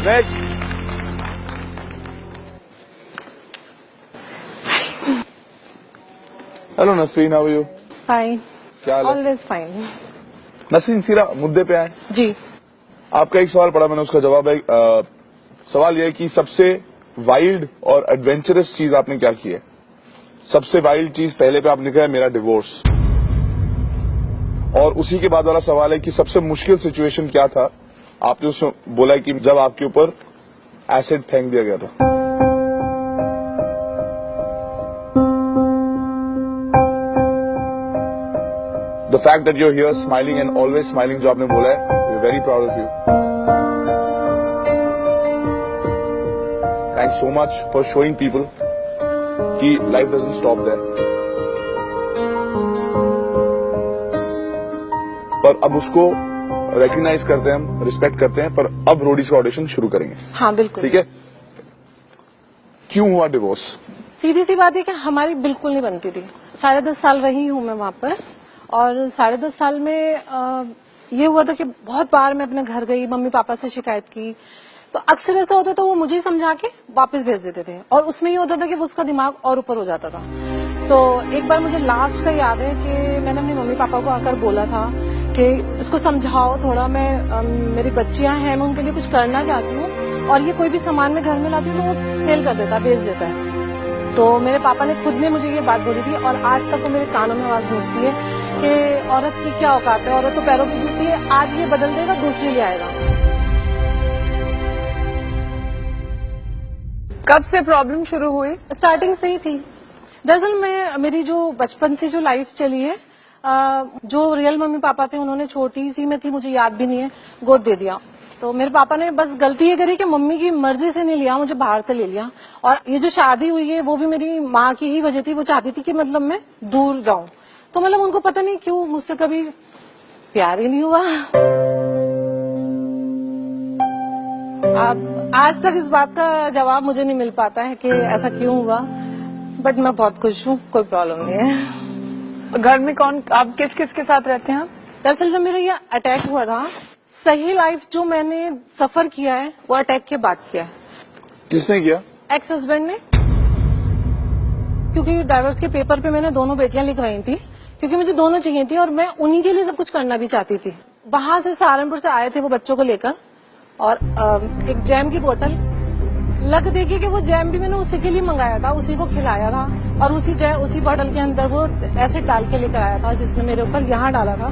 Next. Hello Nasreen, how are you? Fine, क्या हाल है? Always fine. नसरीन, सीधा मुद्दे पे आए। जी, आपका एक सवाल पढ़ा मैंने, उसका जवाब है सवाल यह है कि सबसे वाइल्ड और एडवेंचरस चीज आपने क्या की है? सबसे वाइल्ड चीज पहले पे आपने लिखा है मेरा डिवोर्स, और उसी के बाद वाला सवाल है कि सबसे मुश्किल सिचुएशन क्या था? आपने उसमें बोला है कि जब आपके ऊपर एसिड फेंक दिया गया था। The fact that you're here smiling and always smiling, जो आपने बोला है, we are very proud of you. Thanks so much for showing people कि लाइफ डजंट स्टॉप देयर। पर अब उसको रिकॉग्नाइज करते हैं, हम रिस्पेक्ट करते हैं, पर अब रोडीज का ऑडिशन शुरू करेंगे। हाँ बिल्कुल। ठीक है? क्यों हुआ डिवोर्स? सीधी सी बात है कि हमारी बिल्कुल नहीं बनती थी। 10.5 साल रही हूँ मैं वहां पर, और 10.5 साल में ये हुआ था कि बहुत बार मैं अपने घर गई, मम्मी पापा से शिकायत की, तो अक्सर ऐसा होता था वो मुझे ही समझा के वापस भेज देते थे, और उसमें ये होता था कि वो उसका दिमाग और ऊपर हो जाता था। तो एक बार मुझे लास्ट का याद है कि मैंने अपने मम्मी पापा को आकर बोला था कि इसको समझाओ थोड़ा, मैं मेरी बच्चियां हैं, मैं उनके लिए कुछ करना चाहती हूँ, और ये कोई भी सामान मैं घर में लाती हूँ तो वो सेल कर देता, बेच देता है। तो मेरे पापा ने खुद ने मुझे ये बात बोली थी, और आज तक वो मेरे कानों में आवाज गूंजती है कि औरत की क्या औकात है, औरत तो पैरों की जूती है, आज ये बदल देगा, दूसरी ले आएगा। कब से प्रॉब्लम शुरू हुई? स्टार्टिंग से ही थी। दरअसल मेरी जो बचपन से जो लाइफ चली है, जो रियल मम्मी पापा थे उन्होंने छोटी सी मैं थी, मुझे याद भी नहीं है, गोद दे दिया। तो मेरे पापा ने बस गलती ये करी कि मम्मी की मर्जी से नहीं लिया, मुझे बाहर से ले लिया। और ये जो शादी हुई है वो भी मेरी माँ की ही वजह थी, वो चाहती थी कि मतलब मैं दूर जाऊं। तो मतलब उनको पता नहीं क्यों मुझसे कभी प्यार ही नहीं हुआ। अब आज तक इस बात का जवाब मुझे नहीं मिल पाता है कि ऐसा क्यों हुआ, बट मैं बहुत खुश हूँ, कोई प्रॉब्लम नहीं है। घर में कौन, आप किस किस के साथ रहते हैं? दरअसल जब मेरा ये अटैक हुआ था, सही लाइफ जो मैंने सफर किया है वो अटैक के बाद किया है। किसने किया? एक्स हस्बैंड ने, क्योंकि डाइवोर्स के पेपर पे मैंने दोनों बेटियां लिखवाई थी, क्योंकि मुझे दोनों चाहिए थी और मैं उन्हीं के लिए सब कुछ करना भी चाहती थी। वहां से सहारनपुर से आए थे वो बच्चों को लेकर, और एक जैम की बोतल, लग देखिए कि वो जैम भी मैंने उसी के लिए मंगाया था, उसी को खिलाया था, और उसी बोतल के अंदर वो एसिड डाल के लेकर आया था, जिसने मेरे ऊपर यहाँ डाला था,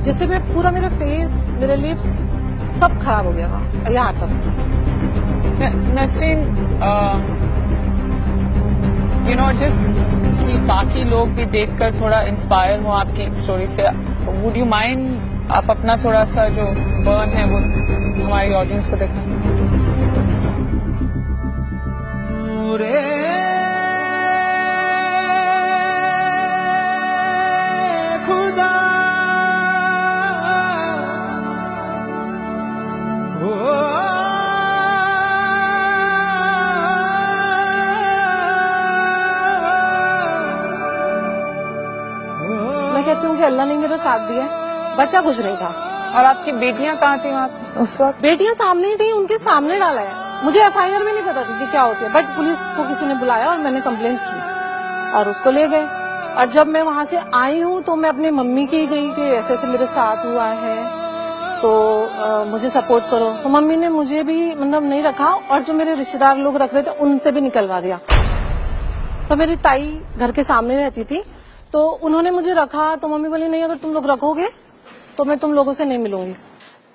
जिससे मैं पूरा मेरा फेस, मेरे लिप्स सब खराब हो गया था यहाँ तक। नसरीन, यू नो, जिस कि बाकी लोग भी देखकर थोड़ा इंस्पायर हो आपकी स्टोरी से, वुड यू माइंड आप अपना थोड़ा सा जो बर्न है वो हमारी ऑडियंस को दिखाएं? खुदा मैं कहती हूँ कि अल्लाह ने मेरा साथ दिया, बच्चा कुछ नहीं था। और आपकी बेटियां कहाँ थी वहाँ उस वक्त? बेटियां सामने ही थी, उनके सामने डाला है। मुझे एफआईआर में नहीं पता थी कि क्या होती है, बट पुलिस को किसी ने बुलाया और मैंने कंप्लेंट की और उसको ले गए। और जब मैं वहां से आई हूँ तो मैं अपनी मम्मी की गई कि ऐसे ऐसे मेरे साथ हुआ है, तो मुझे सपोर्ट करो। तो मम्मी ने मुझे भी मतलब नहीं रखा, और जो मेरे रिश्तेदार लोग रख रहे थे उनसे भी निकलवा दिया। तो मेरी ताई घर के सामने रहती थी, तो उन्होंने मुझे रखा। तो मम्मी बोली नहीं, अगर तुम लोग रखोगे तो मैं तुम लोगों से नहीं मिलूंगी।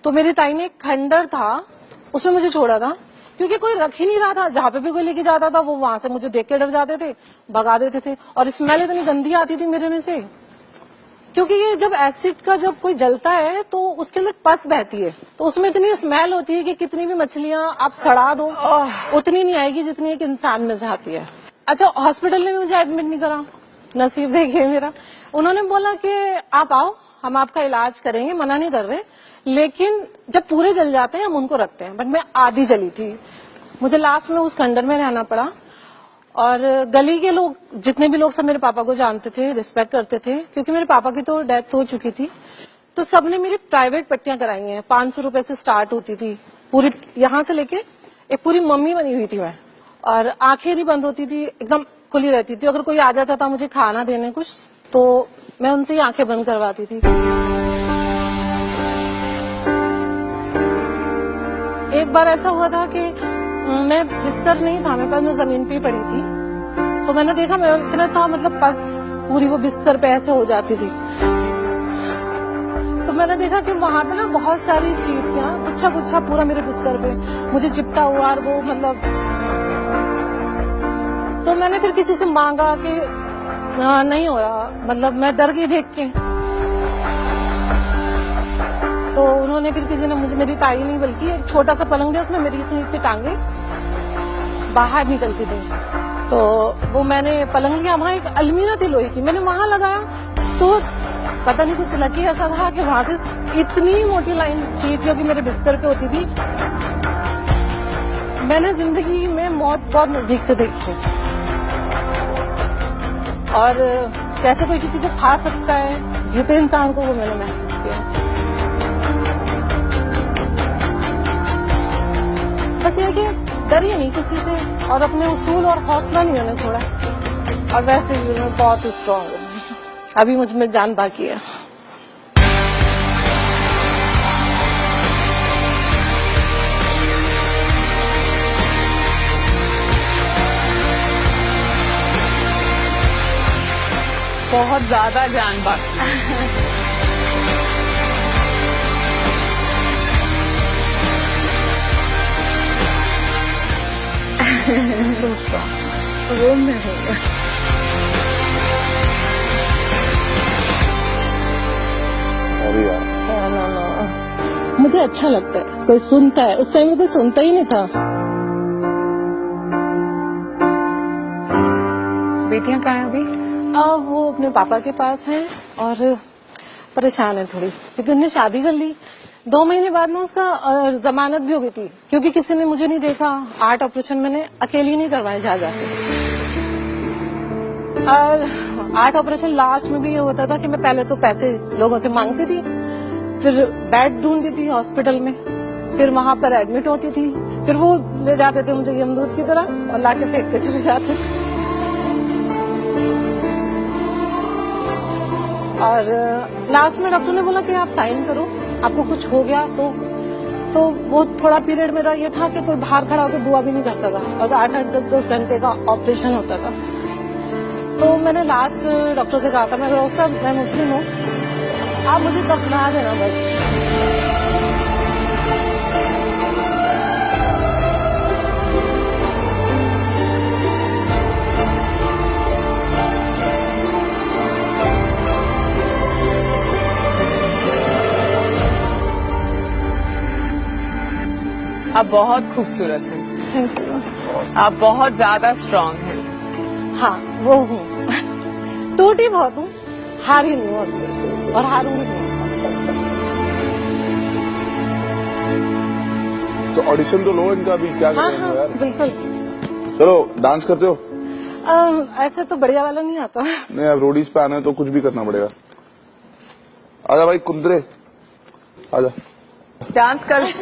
तो मेरी ताई ने एक खंडर था, उसमें मुझे छोड़ा था, क्योंकि कोई रख ही नहीं रहा था। जहाँ पे भी कोई लेके जाता था वो वहां से मुझे देख के डर जाते थे, भगा देते थे, और स्मेल इतनी गंदी आती थी मेरे में से, क्योंकि ये जब एसिड का जब कोई जलता है तो उसके अंदर पस बहती है, तो उसमें इतनी स्मेल होती है कि कितनी भी मछलियां आप सड़ा दो उतनी नहीं आएगी जितनी एक इंसान में से आती है। अच्छा, हॉस्पिटल ने मुझे एडमिट नहीं करा, नसीब देखिए मेरा। उन्होंने बोला कि आप आओ, हम आपका इलाज करेंगे, मना नहीं कर रहे, लेकिन जब पूरे जल जाते हैं हम उनको रखते हैं। बट मैं आधी जली थी, मुझे लास्ट में उस खंडर में रहना पड़ा। और गली के लोग, जितने भी लोग सब मेरे पापा को जानते थे, रिस्पेक्ट करते थे, क्योंकि मेरे पापा की तो डेथ हो चुकी थी। तो सबने मेरी प्राइवेट पट्टियां कराई हैं। 500 रुपए से स्टार्ट होती थी, पूरी यहाँ से लेके एक पूरी मम्मी बनी हुई थी मैं, और आंखें नहीं बंद होती थी, एकदम खुली रहती थी। अगर कोई आ जाता था मुझे खाना देने कुछ, तो मैं उनसे ही आंखें बंद करवाती थी। एक बार ऐसा हुआ था कि मैं बिस्तर नहीं था मेरे पास, मैं जमीन पे ही पड़ी थी, तो मैंने देखा मैं इतना था, मतलब पस पूरी वो बिस्तर पे ऐसे हो जाती थी। तो मैंने देखा कि वहां पे ना बहुत सारी चींटियां गुच्छा गुच्छा पूरा मेरे बिस्तर पे मुझे चिपटा हुआ, और वो मतलब, तो मैंने फिर किसी से मांगा कि नहीं हो रहा, मतलब मैं डर गई देख के। तो उन्होंने फिर किसी ने मुझे, मेरी ताई नहीं बल्कि एक छोटा सा पलंग दिया, उसमें मेरी इतनी इतनी टांगे बाहर निकलती थी। तो वो मैंने पलंग लिया, वहां एक अलमीरा थी लोहे की, मैंने वहां लगाया, तो पता नहीं कुछ लकी ऐसा था कि वहां से इतनी मोटी लाइन चींटियों की मेरे बिस्तर पे होती थी। मैंने जिंदगी में मौत बहुत नजदीक से देखी है, और कैसे कोई किसी को खा सकता है जीते इंसान को, वो मैंने महसूस किया। बस ये कि डरिए नहीं किसी से, और अपने उसूल और हौसला नहीं होने छोड़ा। और वैसे भी मैं बहुत स्ट्रॉन्ग हूँ, अभी मुझ में जान बाकी है। बहुत ज्यादा जान बाकी। So strong. वो मैं हूँ। अरे यार, No. मुझे अच्छा लगता है कोई सुनता है, उस टाइम में कोई सुनता ही नहीं था। बेटियां कहाँ हैं अभी? वो अपने पापा के पास है, और परेशान है थोड़ी, क्योंकि उन्होंने शादी कर ली। 2 महीने बाद में उसका जमानत भी हो गई थी, क्योंकि किसी ने मुझे नहीं देखा। 8 ऑपरेशन मैंने अकेली नहीं करवाए जा जाके, और 8 ऑपरेशन लास्ट में भी ये होता था कि मैं पहले तो पैसे लोगों से मांगती थी, फिर बेड ढूंढती थी हॉस्पिटल में, फिर वहां पर एडमिट होती थी, फिर वो ले जाते थे मुझे यमदूत की तरह और लाके फेंक के चले जाते थे। और लास्ट में डॉक्टर ने बोला कि आप साइन करो, आपको कुछ हो गया तो वो थोड़ा पीरियड मेरा ये था कि कोई बाहर खड़ा होकर दुआ भी नहीं करता था, और 8-8 10 घंटे का ऑपरेशन होता था। तो मैंने लास्ट डॉक्टर से कहा था, मैं डॉक्टर साहब मैं मुस्लिम हूँ, आप मुझे दफना देना बस। आप बहुत खूबसूरत हैं, आप बहुत ज्यादा स्ट्रांग हैं। हाँ वो हूँ, टूटी बहुत हूँ, हारी नहीं हूँ और हारूंगी नहीं। तो ऑडिशन तो लो इनका भी, क्या हाँ करेंगे हाँ यार। बिल्कुल। चलो, डांस करते हो? ऐसे तो बढ़िया वाला नहीं आता। नहीं, अब रोडीज पे आना है तो कुछ भी करना पड़ेगा। आजा भाई कुंदरे, आजा। डांस कर।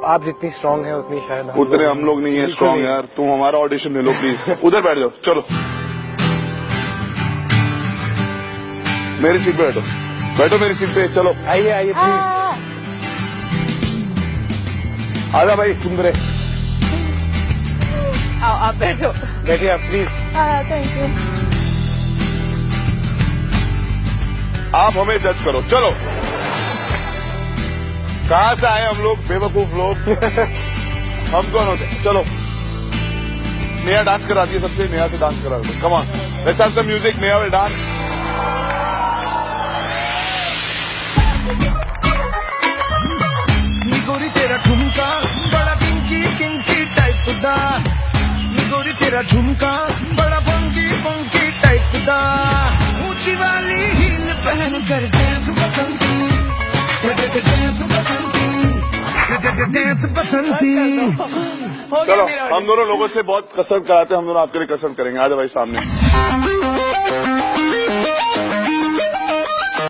आप जितनी स्ट्रांग है उतनी शायद उतने हम लोग नहीं है स्ट्रांग यार। तुम हमारा ऑडिशन ले लो प्लीज। उधर बैठ जाओ, चलो। मेरी सीट पे बैठो, बैठो मेरी सीट पे। चलो आइए आइए प्लीज, आजा भाई सुंदरे। आओ आप बैठो। बैठिए आप प्लीज। Thank you. आप हमें जज करो। चलो कहां से आए हम लोग बेवकूफ लोग। हम कौन होते हैं? चलो नेहा डांस कराती है सबसे, नेहा से डांस करा दो। Come on, let's have some music. Neha will dance. गोरी तेरा ठुमका बड़ा किंकी किंकी टाइप दा, गोरी तेरा झुमका बड़ा फंकी फंकी टाइप दा, ऊंची वाली हील पहन कर डांस बसंती, डांस बसंती, डांस बसंती। हो गया चलो मेरा हम दोनों लोगों से बहुत कसरत कराते हैं, हम दोनों आपके लिए कसरत करेंगे। आ जाओ भाई सामने।